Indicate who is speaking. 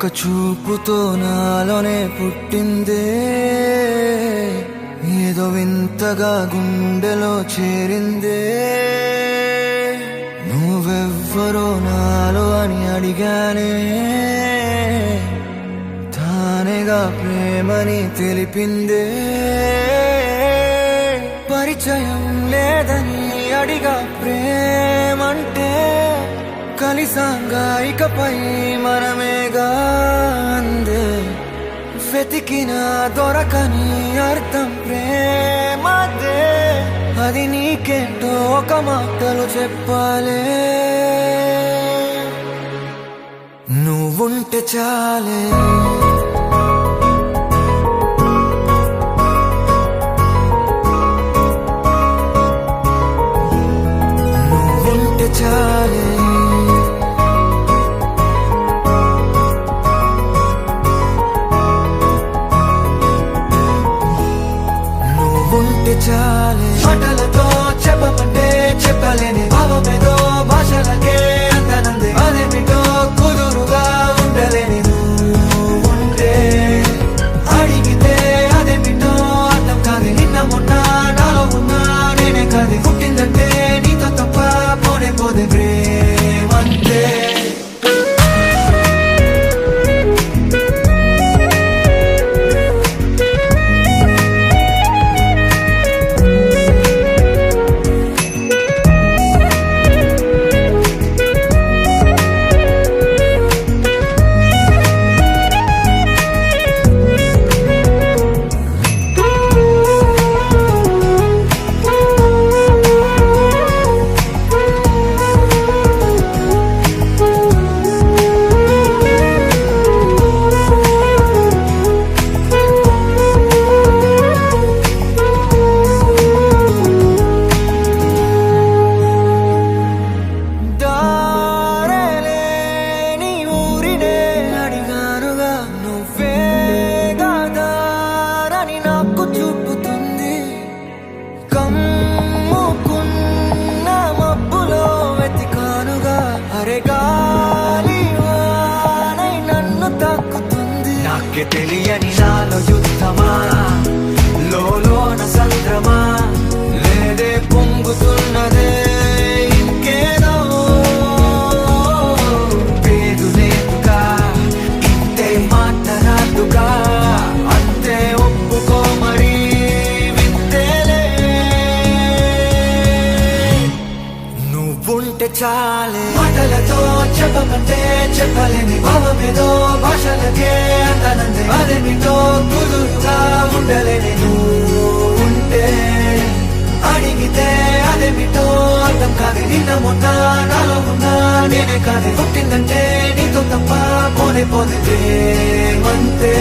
Speaker 1: ఒక చూపుతో నాలోనే పుట్టిందే, ఏదో వింతగా గుండెలో చేరిందే. నువ్వెవ్వరో నాలో అని అడిగానే, తానేగా ప్రేమని తెలిపిందే. పరిచయం లేదని అడిగా ప్రేమంటే, కలిసాంగా ఇకపై మనమేగా అందే. వెతికిన దొరకని అర్థం ప్రేమదే, అది నీకేంటో ఒక మాటలు చెప్పాలే. నువ్వుంటే చాలే, నువ్వుంటే చాలే, నువ్వుంటే చాలే. మాటలతో చెప్పమంటే చెప్పలేని భావమేదో భాషలకే అందనందే. అదేమిటో కుదురుగా ఉండలేని నువ్వుంటే, అడిగితే అదేమిటో అర్థం కాదు. నిన్న మొన్న నాలో ఉన్నా నేనే కాదు. పుట్టిందంటే నీతో తప్ప పోనే పోదే ప్రేమంతే. నాకే తెలియని నాలో యుద్ధమా, లోన సంద్రమా, లేదే పొంగుతున్నదే ఇంకేదో. పేరు లేదుగా, ఇంతే మాట్లాడుగా, అంతే ఒప్పుకో మరి వింతేలే. నువ్వుంటే చాలే, మాటలతో చెప్పమంటే చెప్పలేని భావమేదో భాషలకే అందనందే. అదేమిటో కుదురుగా ఉండలేని నువ్వుంటే, అడిగితే అదేమిటో అర్థం కాదు. నిన్న మొన్న నాలో ఉన్నా నేనే కాదు. పుట్టిందంటే నీతో తప్ప పోనే పోతే ప్రేమంతే.